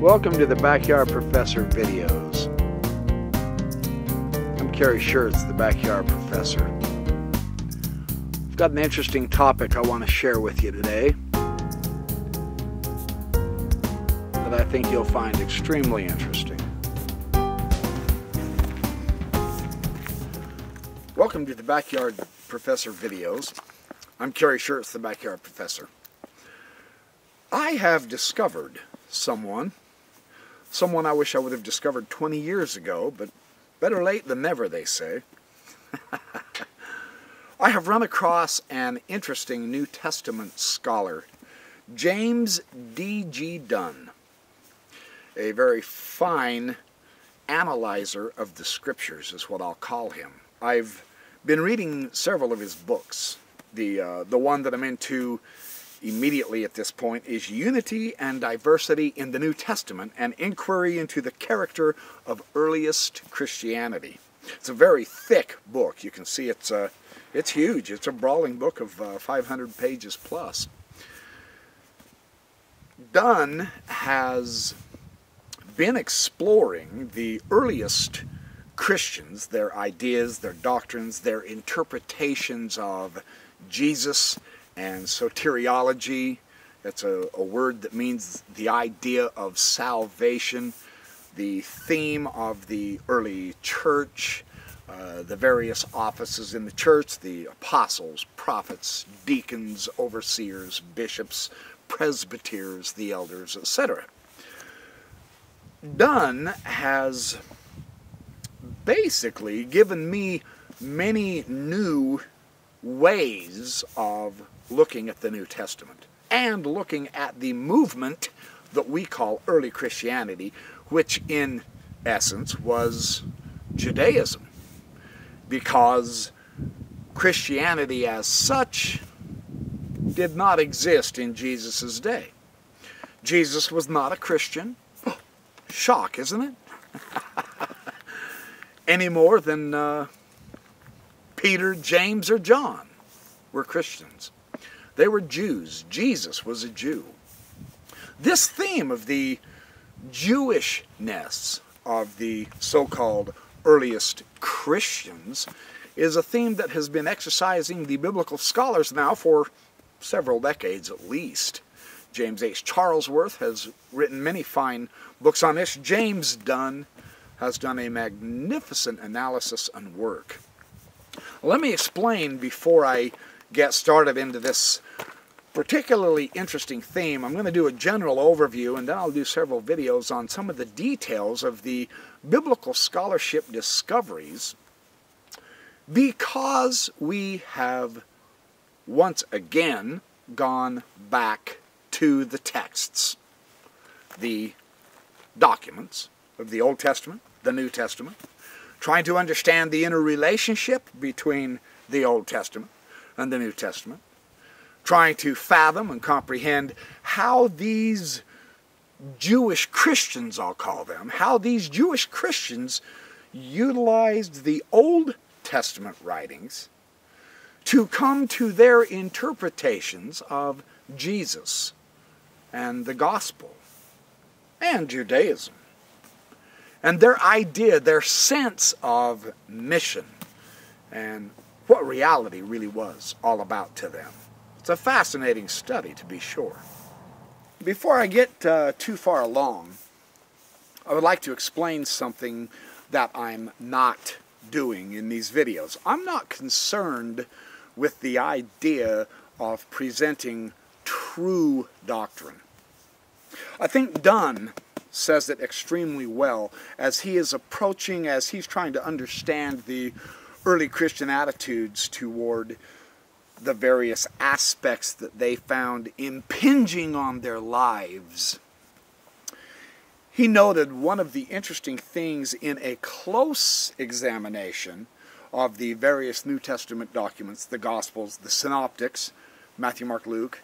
Welcome to the Backyard Professor videos. I'm Kerry Schertz, the Backyard Professor. I've got an interesting topic I want to share with you today that I think you'll find extremely interesting. Welcome to the Backyard Professor videos. I'm Kerry Schertz, the Backyard Professor. I have discovered someone I wish I would have discovered 20 years ago, but better late than never, they say. I have run across an interesting New Testament scholar, James D.G. Dunn, a very fine analyzer of the scriptures is what I'll call him. I've been reading several of his books. The one that I'm into immediately at this point is Unity and Diversity in the New Testament, an inquiry into the character of earliest Christianity. It's a very thick book. You can see it's huge. It's a brawling book of 500 pages plus. Dunn has been exploring the earliest Christians, their ideas, their doctrines, their interpretations of Jesus and soteriology. That's a word that means the idea of salvation, the theme of the early church, the various offices in the church, the apostles, prophets, deacons, overseers, bishops, presbyters, the elders, etc. Dunn has basically given me many new ways of looking at the New Testament and looking at the movement that we call early Christianity, which in essence was Judaism, because Christianity as such did not exist in Jesus' day. Jesus was not a Christian. Shock, isn't it? Any more than Peter, James, or John were Christians. They were Jews. Jesus was a Jew. This theme of the Jewishness of the so-called earliest Christians is a theme that has been exercising the biblical scholars now for several decades at least. James H. Charlesworth has written many fine books on this. James Dunn has done a magnificent analysis and work. Let me explain before I get started into this particularly interesting theme. I'm going to do a general overview, and then I'll do several videos on some of the details of the biblical scholarship discoveries, because we have once again gone back to the texts, the documents of the Old Testament, the New Testament, trying to understand the interrelationship between the Old Testament and the New Testament, trying to fathom and comprehend how these Jewish Christians, I'll call them, how these Jewish Christians utilized the Old Testament writings to come to their interpretations of Jesus and the gospel and Judaism, and their idea, their sense of mission, and what reality really was all about to them. It's a fascinating study, to be sure. Before I get too far along, I would like to explain something that I'm not doing in these videos. I'm not concerned with the idea of presenting true doctrine. I think Dunn says it extremely well as he is approaching, as he's trying to understand the early Christian attitudes toward the various aspects that they found impinging on their lives. He noted one of the interesting things in a close examination of the various New Testament documents, the Gospels, the Synoptics, Matthew, Mark, Luke,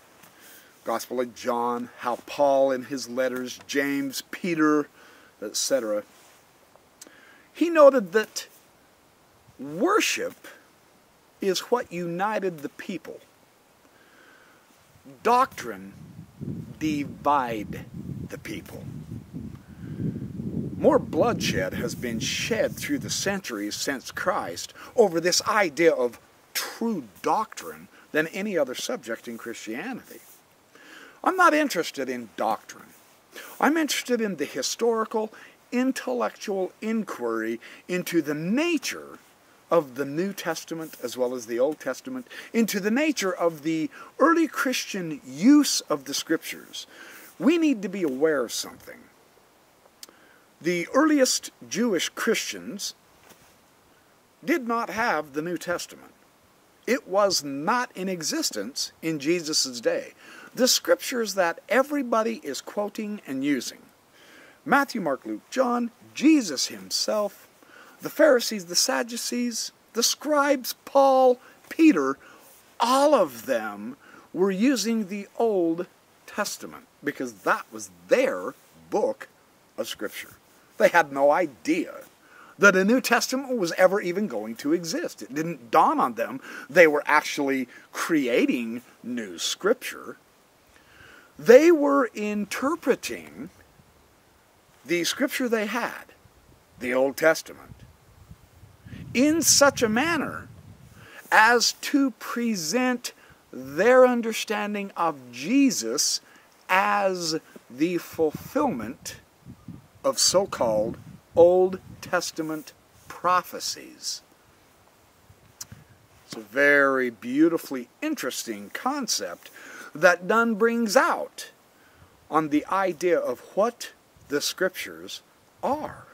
Gospel of John, how Paul in his letters, James, Peter, etc. He noted that worship is what united the people. Doctrine divided the people. More bloodshed has been shed through the centuries since Christ over this idea of true doctrine than any other subject in Christianity. I'm not interested in doctrine. I'm interested in the historical, intellectual inquiry into the nature of the New Testament as well as the Old Testament, into the nature of the early Christian use of the Scriptures. We need to be aware of something. The earliest Jewish Christians did not have the New Testament. It was not in existence in Jesus' day. The Scriptures that everybody is quoting and using, Matthew, Mark, Luke, John, Jesus himself, the Pharisees, the Sadducees, the scribes, Paul, Peter, all of them were using the Old Testament because that was their book of Scripture. They had no idea that a New Testament was ever even going to exist. It didn't dawn on them. They were actually creating new Scripture. They were interpreting the Scripture they had, the Old Testament, in such a manner as to present their understanding of Jesus as the fulfillment of so-called Old Testament prophecies. It's a very beautifully interesting concept that Dunn brings out on the idea of what the Scriptures are.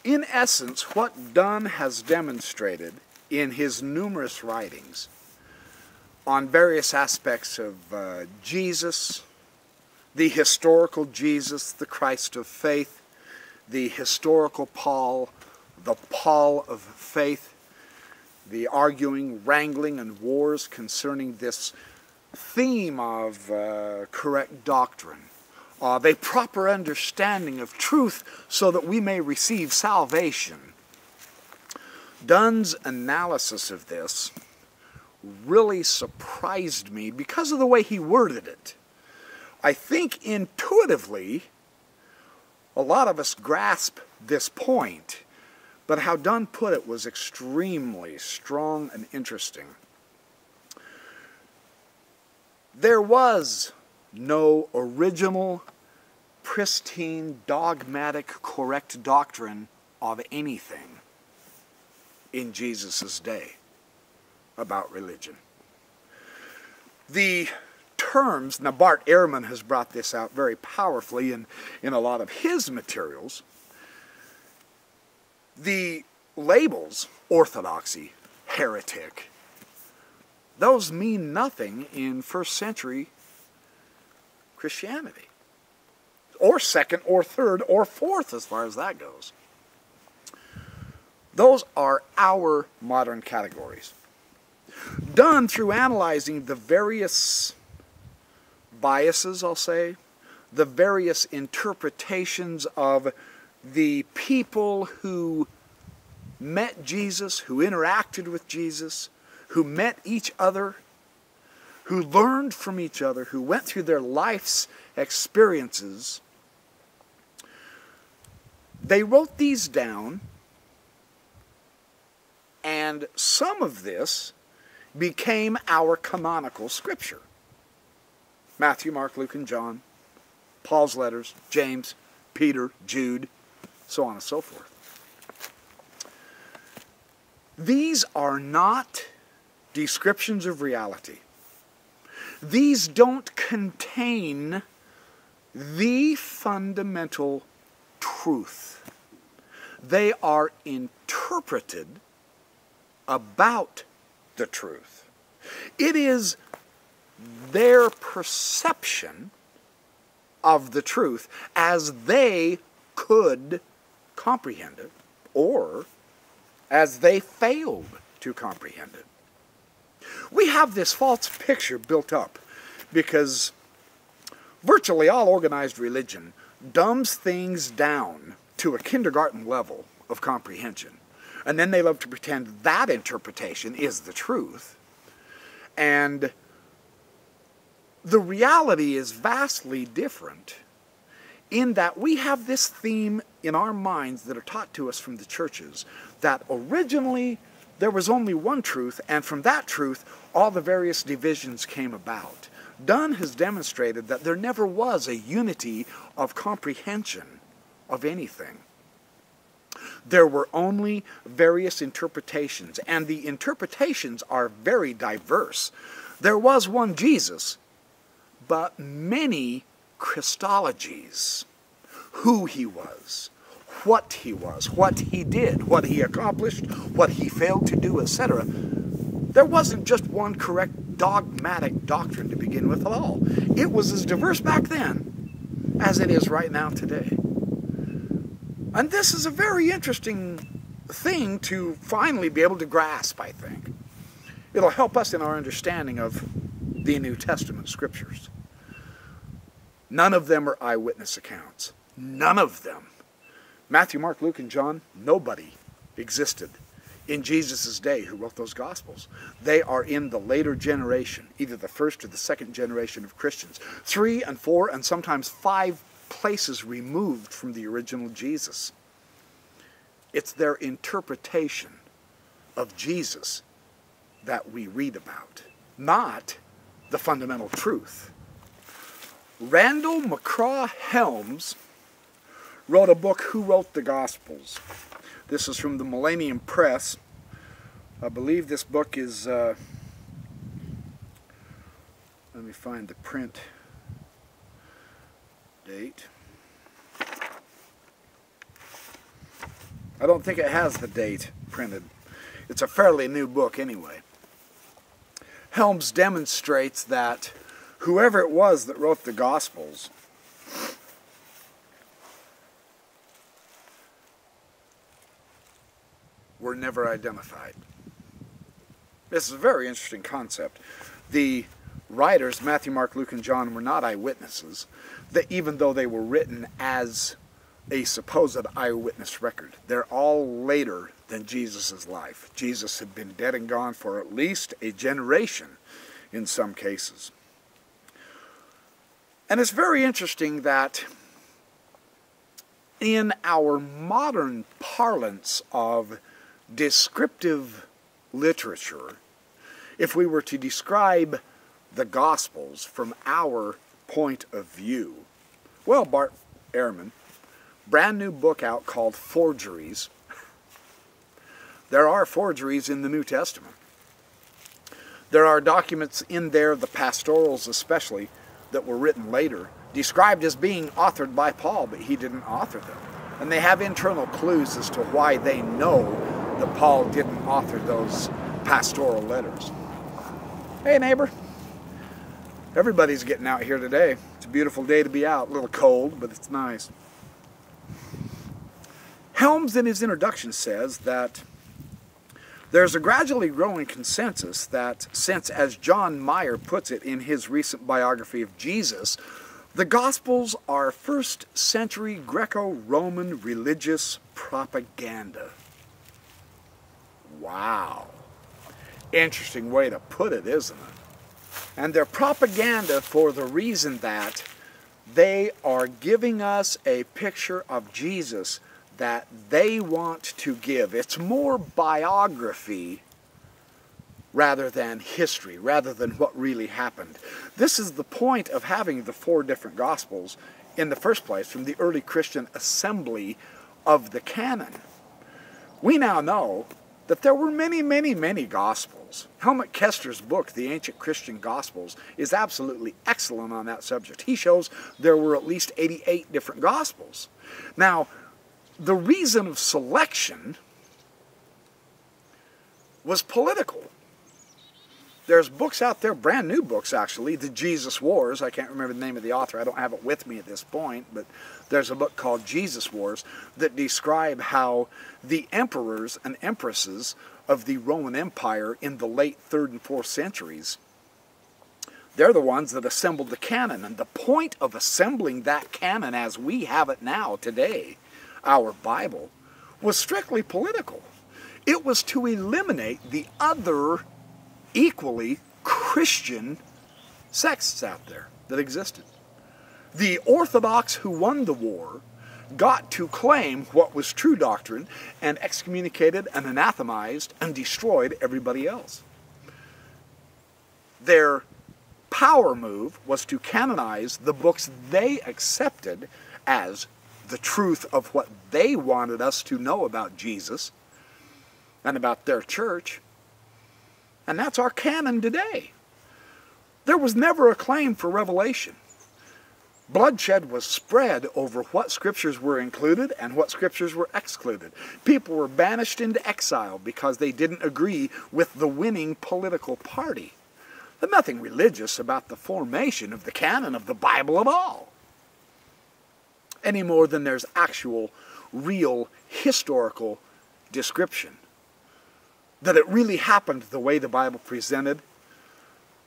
In essence, what Dunn has demonstrated in his numerous writings on various aspects of Jesus, the historical Jesus, the Christ of faith, the historical Paul, the Paul of faith, the arguing, wrangling, and wars concerning this theme of correct doctrine, of a proper understanding of truth so that we may receive salvation. Dunn's analysis of this really surprised me because of the way he worded it. I think intuitively a lot of us grasp this point, but how Dunn put it was extremely strong and interesting. There was no original, pristine, dogmatic, correct doctrine of anything in Jesus' day about religion. The terms, now Bart Ehrman has brought this out very powerfully in a lot of his materials. The labels, orthodoxy, heretic, those mean nothing in first century Christianity. Or second, or third, or fourth, as far as that goes. Those are our modern categories. Dunn, through analyzing the various biases, I'll say, the various interpretations of the people who met Jesus, who interacted with Jesus, who met each other, who learned from each other, who went through their life's experiences, they wrote these down, and some of this became our canonical Scripture. Matthew, Mark, Luke, and John, Paul's letters, James, Peter, Jude, so on and so forth. These are not descriptions of reality. These don't contain the fundamental truth. They are interpreted about the truth. It is their perception of the truth as they could comprehend it, or as they failed to comprehend it. We have this false picture built up because virtually all organized religion dumbs things down to a kindergarten level of comprehension. And then they love to pretend that interpretation is the truth. And the reality is vastly different in that we have this theme in our minds that are taught to us from the churches, that originally there was only one truth, and from that truth all the various divisions came about. Dunn has demonstrated that there never was a unity of comprehension of anything. There were only various interpretations, and the interpretations are very diverse. There was one Jesus, but many Christologies. Who he was, what he did, what he accomplished, what he failed to do, etc. There wasn't just one correct dogmatic doctrine to begin with at all. It was as diverse back then as it is right now today. And this is a very interesting thing to finally be able to grasp, I think. It'll help us in our understanding of the New Testament scriptures. None of them are eyewitness accounts. None of them. Matthew, Mark, Luke, and John, nobody existed in Jesus' day who wrote those Gospels. They are in the later generation, either the first or the second generation of Christians. 3 and 4 and sometimes 5 places removed from the original Jesus. It's their interpretation of Jesus that we read about, not the fundamental truth. Randall McCraw-Helms wrote a book, Who Wrote the Gospels? This is from the Millennium Press. I believe this book is, let me find the print date. I don't think it has the date printed. It's a fairly new book anyway. Helms demonstrates that whoever it was that wrote the Gospels were never identified. This is a very interesting concept. The writers, Matthew, Mark, Luke, and John, were not eyewitnesses, that even though they were written as a supposed eyewitness record. They're all later than Jesus' life. Jesus had been dead and gone for at least a generation in some cases. And it's very interesting that in our modern parlance of descriptive literature, if we were to describe the Gospels from our point of view, well, Bart Ehrman, brand new book out called Forgeries. There are forgeries in the New Testament. There are documents in there, the pastorals especially, that were written later, described as being authored by Paul, but he didn't author them. And they have internal clues as to why they know that Paul didn't author those pastoral letters. Hey neighbor, everybody's getting out here today. It's a beautiful day to be out. A little cold, but it's nice. Helms in his introduction says that there's a gradually growing consensus that since, as John Meyer puts it in his recent biography of Jesus, the Gospels are first century Greco-Roman religious propaganda. Wow. Interesting way to put it, isn't it? And they're propaganda for the reason that they are giving us a picture of Jesus that they want to give. It's more biography rather than history, rather than what really happened. This is the point of having the 4 different Gospels in the first place from the early Christian assembly of the canon. We now know that there were many, many, many Gospels. Helmut Kester's book, The Ancient Christian Gospels, is absolutely excellent on that subject. He shows there were at least 88 different Gospels. Now, the reason of selection was political. There's books out there, brand new books actually, The Jesus Wars. I can't remember the name of the author. I don't have it with me at this point, but there's a book called Jesus Wars that describe how the emperors and empresses of the Roman Empire in the late 3rd and 4th centuries, they're the ones that assembled the canon. And the point of assembling that canon as we have it now today, our Bible, was strictly political. It was to eliminate the other equally Christian sects out there that existed. The Orthodox who won the war got to claim what was true doctrine and excommunicated and anathemized and destroyed everybody else. Their power move was to canonize the books they accepted as the truth of what they wanted us to know about Jesus and about their church. And that's our canon today. There was never a claim for revelation. Bloodshed was spread over what scriptures were included and what scriptures were excluded. People were banished into exile because they didn't agree with the winning political party. There's nothing religious about the formation of the canon of the Bible at all, any more than there's actual, real, historical description. That it really happened the way the Bible presented?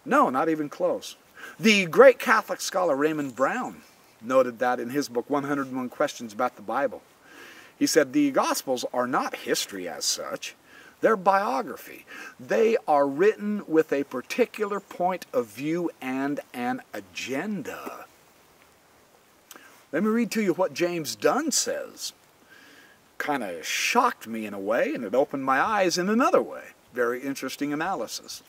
No, not even close. The great Catholic scholar Raymond Brown noted that in his book, 101 Questions About the Bible. He said, the Gospels are not history as such. They're biography. They are written with a particular point of view and an agenda. Let me read to you what James Dunn says. Kind of shocked me in a way, and it opened my eyes in another way. Very interesting analysis.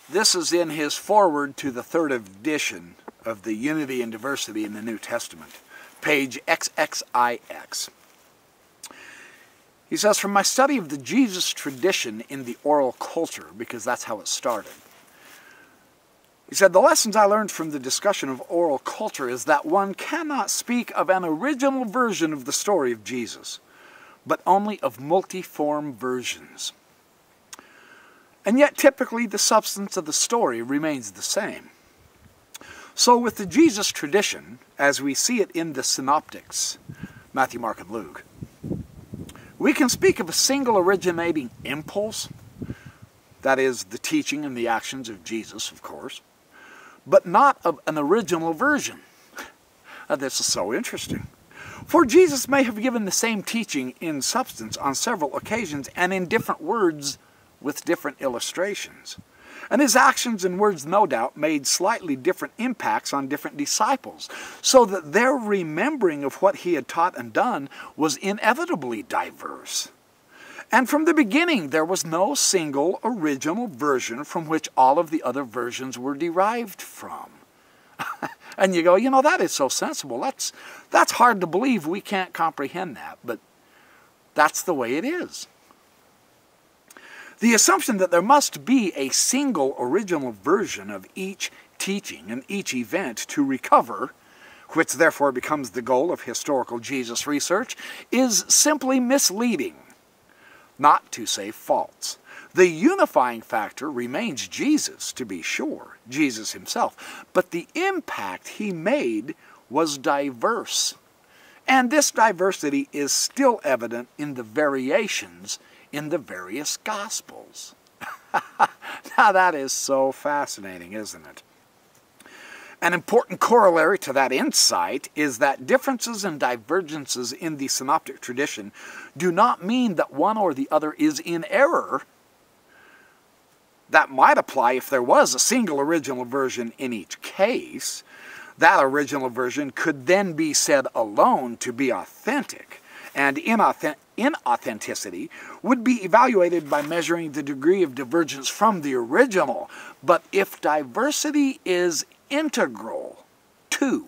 This is in his foreword to the third edition of the Unity and Diversity in the New Testament, page XXIX. He says, from my study of the Jesus tradition in the oral culture, because that's how it started, he said, the lessons I learned from the discussion of oral culture is that one cannot speak of an original version of the story of Jesus, but only of multiform versions. And yet typically the substance of the story remains the same. So with the Jesus tradition, as we see it in the synoptics, Matthew, Mark, and Luke, we can speak of a single originating impulse, that is, the teaching and the actions of Jesus, of course, but not of an original version. This is so interesting. For Jesus may have given the same teaching in substance on several occasions and in different words with different illustrations. And his actions and words, no doubt, made slightly different impacts on different disciples, so that their remembering of what he had taught and done was inevitably diverse. And from the beginning, there was no single original version from which all of the other versions were derived from. And you go, you know, that is so sensible. That's hard to believe. We can't comprehend that, but that's the way it is. The assumption that there must be a single original version of each teaching and each event to recover, which therefore becomes the goal of historical Jesus research, is simply misleading, not to say false. The unifying factor remains Jesus, to be sure, Jesus himself, but the impact he made was diverse. And this diversity is still evident in the variations in the various Gospels. Now that is so fascinating, isn't it? An important corollary to that insight is that differences and divergences in the synoptic tradition do not mean that one or the other is in error. That might apply if there was a single original version in each case. That original version could then be said alone to be authentic, and inauthenticity would be evaluated by measuring the degree of divergence from the original. But if diversity is integral to,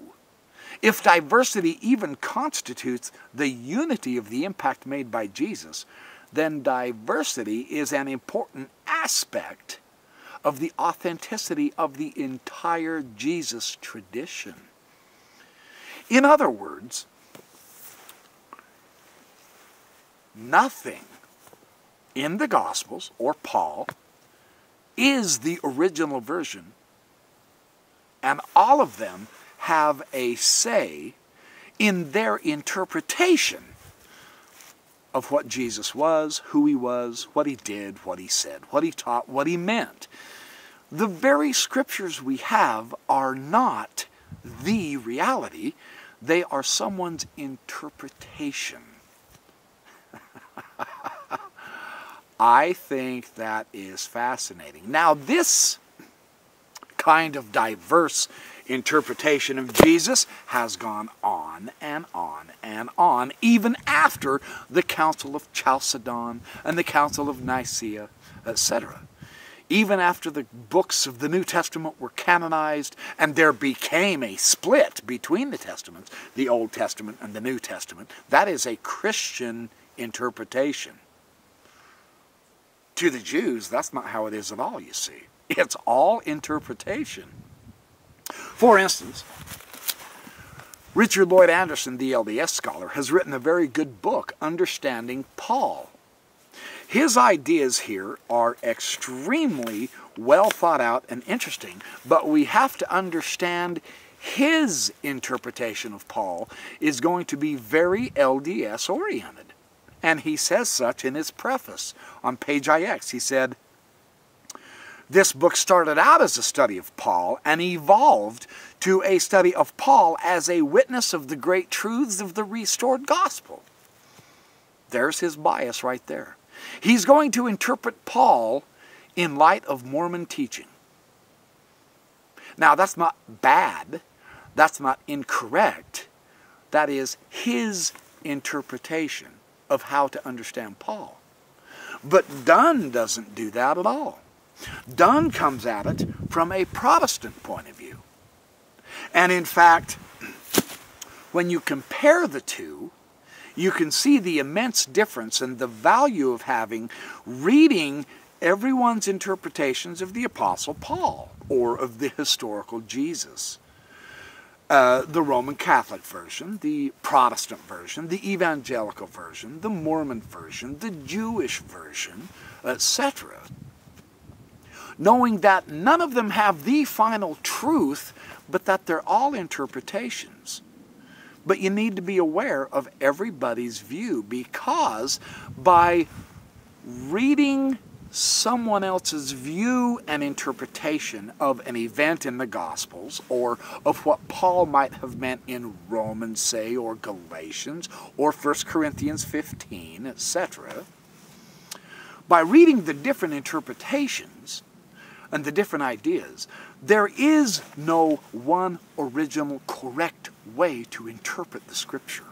if diversity even constitutes the unity of the impact made by Jesus, then diversity is an important aspect of the authenticity of the entire Jesus tradition. In other words, nothing in the Gospels, or Paul, is the original version, and all of them have a say in their interpretation of what Jesus was, who he was, what he did, what he said, what he taught, what he meant. The very scriptures we have are not the reality. They are someone's interpretation. I think that is fascinating. Now, this kind of diverse interpretation of Jesus has gone on and on and on, even after the Council of Chalcedon and the Council of Nicaea, etc. Even after the books of the New Testament were canonized and there became a split between the Testaments, the Old Testament and the New Testament, that is a Christian interpretation. To the Jews, that's not how it is at all, you see. It's all interpretation. For instance, Richard Lloyd Anderson, the LDS scholar, has written a very good book, Understanding Paul. His ideas here are extremely well thought out and interesting, but we have to understand his interpretation of Paul is going to be very LDS oriented. And he says such in his preface on page IX. He said, "This book started out as a study of Paul and evolved to a study of Paul as a witness of the great truths of the restored gospel." There's his bias right there. He's going to interpret Paul in light of Mormon teaching. Now, that's not bad. That's not incorrect. That is his interpretation of how to understand Paul. But Dunn doesn't do that at all. Dunn comes at it from a Protestant point of view. And in fact, when you compare the two, you can see the immense difference and the value of reading everyone's interpretations of the Apostle Paul or of the historical Jesus. The Roman Catholic version, the Protestant version, the Evangelical version, the Mormon version, the Jewish version, etc. Knowing that none of them have the final truth, but that they're all interpretations. But you need to be aware of everybody's view, because by reading someone else's view and interpretation of an event in the Gospels, or of what Paul might have meant in Romans, say, or Galatians, or 1 Corinthians 15, etc., by reading the different interpretations and the different ideas, there is no one original correct way to interpret the Scripture.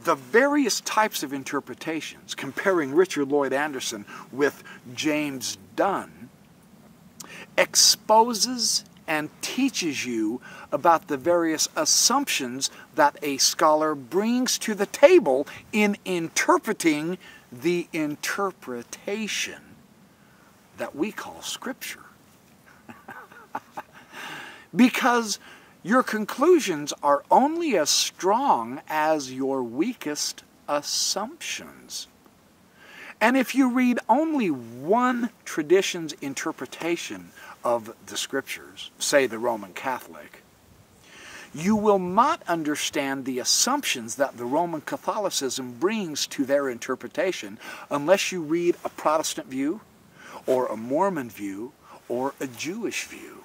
The various types of interpretations, comparing Richard Lloyd Anderson with James Dunn, exposes and teaches you about the various assumptions that a scholar brings to the table in interpreting the interpretation that we call Scripture. Because your conclusions are only as strong as your weakest assumptions. And if you read only one tradition's interpretation of the Scriptures, say the Roman Catholic, you will not understand the assumptions that the Roman Catholicism brings to their interpretation unless you read a Protestant view, or a Mormon view, or a Jewish view,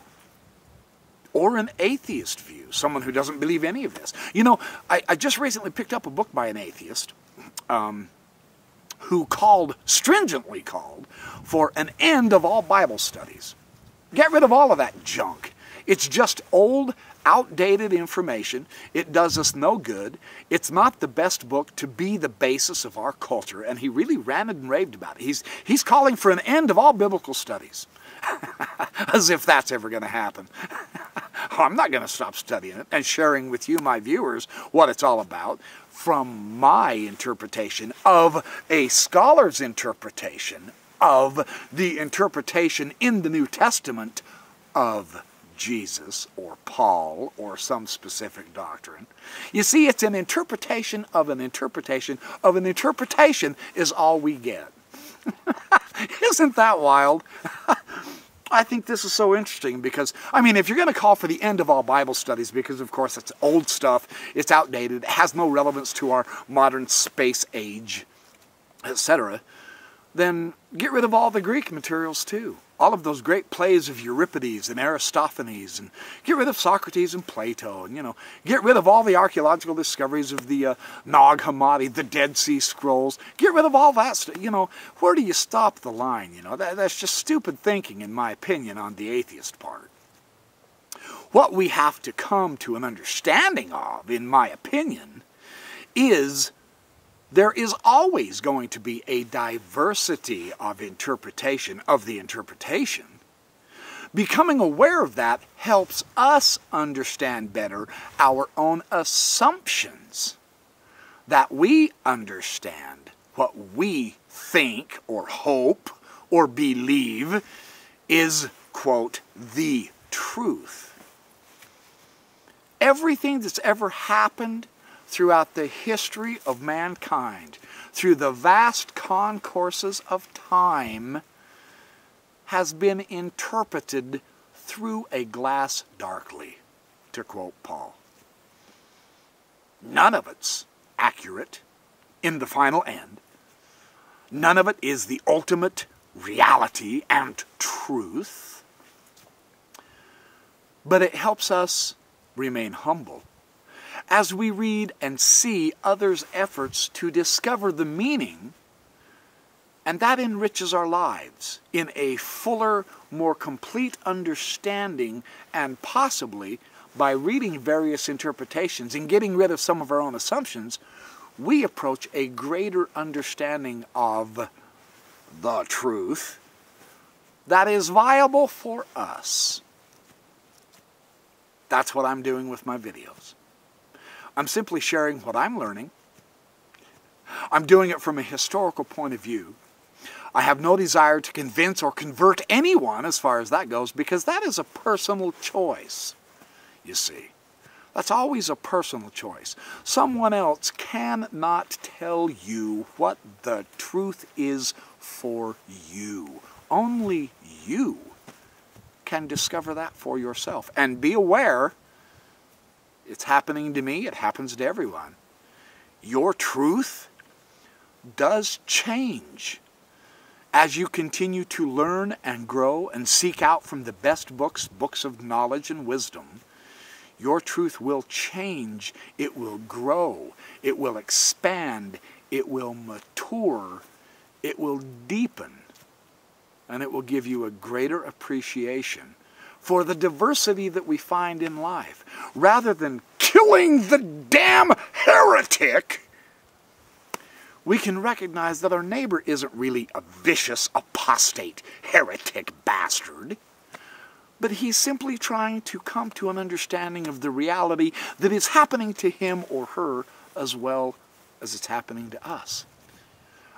or an atheist view, someone who doesn't believe any of this. You know, I just recently picked up a book by an atheist who stringently called for an end of all Bible studies. Get rid of all of that junk. It's just old, outdated information. It does us no good. It's not the best book to be the basis of our culture, and he really ranted and raved about it. He's calling for an end of all biblical studies. As if that's ever going to happen. I'm not going to stop studying it and sharing with you, my viewers, what it's all about from my interpretation of a scholar's interpretation of the interpretation in the New Testament of Jesus or Paul or some specific doctrine. You see, it's an interpretation of an interpretation of an interpretation is all we get. Isn't that wild? I think this is so interesting because, I mean, if you're going to call for the end of all Bible studies, because of course it's old stuff, it's outdated, it has no relevance to our modern space age, etc., then get rid of all the Greek materials too. All of those great plays of Euripides and Aristophanes, and get rid of Socrates and Plato, and, you know, get rid of all the archaeological discoveries of the Nag Hammadi, the Dead Sea Scrolls. Get rid of all that stuff. You know, where do you stop the line? You know, that's just stupid thinking, in my opinion, on the atheist part. What we have to come to an understanding of, in my opinion, is there is always going to be a diversity of interpretation of the interpretation. Becoming aware of that helps us understand better our own assumptions, that we understand what we think or hope or believe is, quote, the truth. Everything that's ever happened throughout the history of mankind, through the vast concourses of time, has been interpreted through a glass darkly, to quote Paul. None of it's accurate in the final end. None of it is the ultimate reality and truth. But it helps us remain humble as we read and see others' efforts to discover the meaning, and that enriches our lives in a fuller, more complete understanding, and possibly, by reading various interpretations and getting rid of some of our own assumptions, we approach a greater understanding of the truth that is viable for us. That's what I'm doing with my videos. I'm simply sharing what I'm learning. I'm doing it from a historical point of view. I have no desire to convince or convert anyone as far as that goes, because that is a personal choice, you see. That's always a personal choice. Someone else cannot tell you what the truth is for you. Only you can discover that for yourself. And be aware, it's happening to me, it happens to everyone. Your truth does change as you continue to learn and grow and seek out from the best books, books of knowledge and wisdom. Your truth will change, it will grow, it will expand, it will mature, it will deepen, and it will give you a greater appreciation for the diversity that we find in life. Rather than killing the damn heretic, we can recognize that our neighbor isn't really a vicious, apostate, heretic bastard, but he's simply trying to come to an understanding of the reality that is happening to him or her as well as it's happening to us.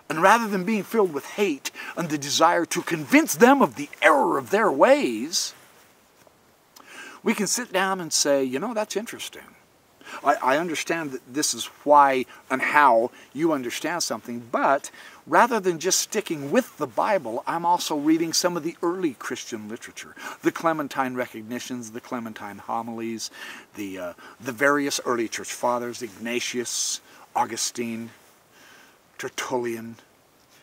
And rather than being filled with hate and the desire to convince them of the error of their ways, we can sit down and say, you know, that's interesting. I understand that this is why and how you understand something, but rather than just sticking with the Bible, I'm also reading some of the early Christian literature, the Clementine recognitions, the Clementine homilies, the various early church fathers, Ignatius, Augustine, Tertullian,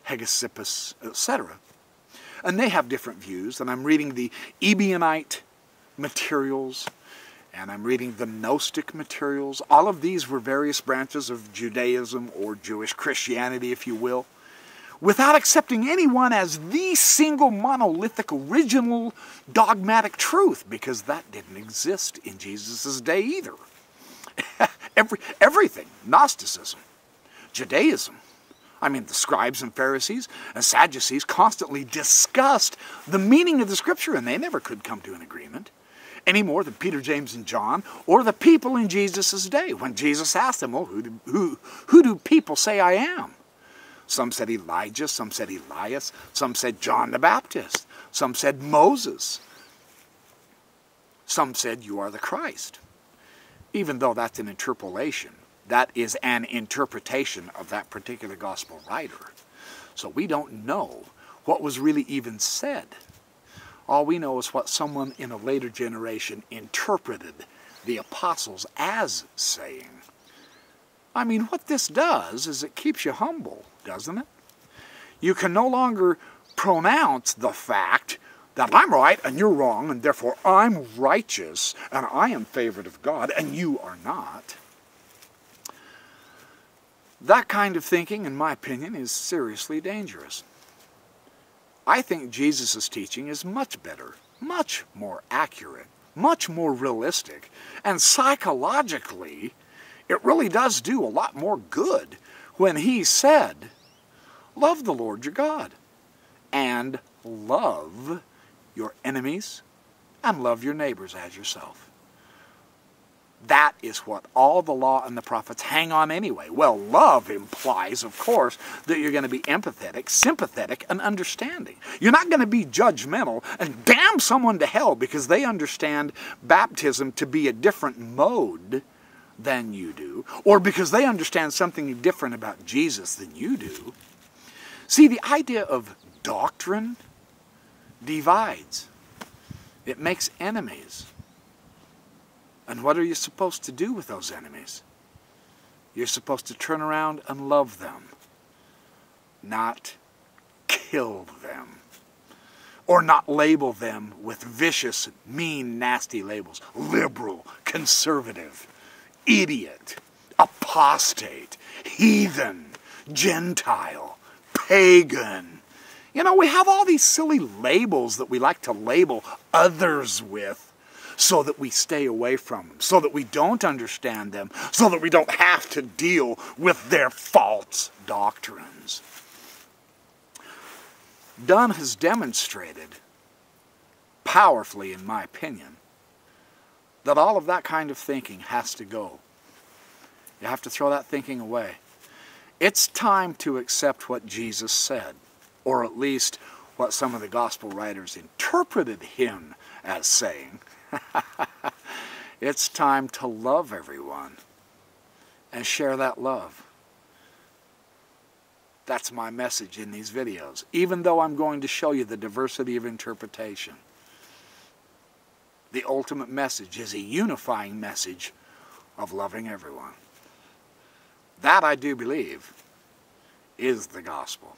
Hegesippus, etc. And they have different views, and I'm reading the Ebionite materials, and I'm reading the Gnostic materials. All of these were various branches of Judaism, or Jewish Christianity, if you will, without accepting anyone as the single monolithic original dogmatic truth, because that didn't exist in Jesus' day either. Everything, Gnosticism, Judaism, I mean, the scribes and Pharisees and Sadducees constantly discussed the meaning of the Scripture, and they never could come to an agreement, any more than Peter, James, and John, or the people in Jesus' day, when Jesus asked them, well, who do people say I am? Some said Elijah, some said Elias, some said John the Baptist, some said Moses, some said you are the Christ. Even though that's an interpolation, that is an interpretation of that particular gospel writer. So we don't know what was really even said. All we know is what someone in a later generation interpreted the apostles as saying. I mean, what this does is it keeps you humble, doesn't it? You can no longer pronounce the fact that I'm right and you're wrong, and therefore I'm righteous and I am favored of God and you are not. That kind of thinking, in my opinion, is seriously dangerous. I think Jesus' teaching is much better, much more accurate, much more realistic. And psychologically, it really does do a lot more good when he said, love the Lord your God, and love your enemies, and love your neighbors as yourself. That is what all the law and the prophets hang on anyway. Well, love implies, of course, that you're going to be empathetic, sympathetic, and understanding. You're not going to be judgmental and damn someone to hell because they understand baptism to be a different mode than you do, or because they understand something different about Jesus than you do. See, the idea of doctrine divides. It makes enemies. And what are you supposed to do with those enemies? You're supposed to turn around and love them, not kill them, or not label them with vicious, mean, nasty labels. Liberal, conservative, idiot, apostate, heathen, Gentile, pagan. You know, we have all these silly labels that we like to label others with so that we stay away from them, so that we don't understand them, so that we don't have to deal with their false doctrines. Dunn has demonstrated powerfully, in my opinion, that all of that kind of thinking has to go. You have to throw that thinking away. It's time to accept what Jesus said, or at least what some of the gospel writers interpreted him as saying. It's time to love everyone and share that love. That's my message in these videos, even though I'm going to show you the diversity of interpretation. The ultimate message is a unifying message of loving everyone. That, I do believe, is the gospel.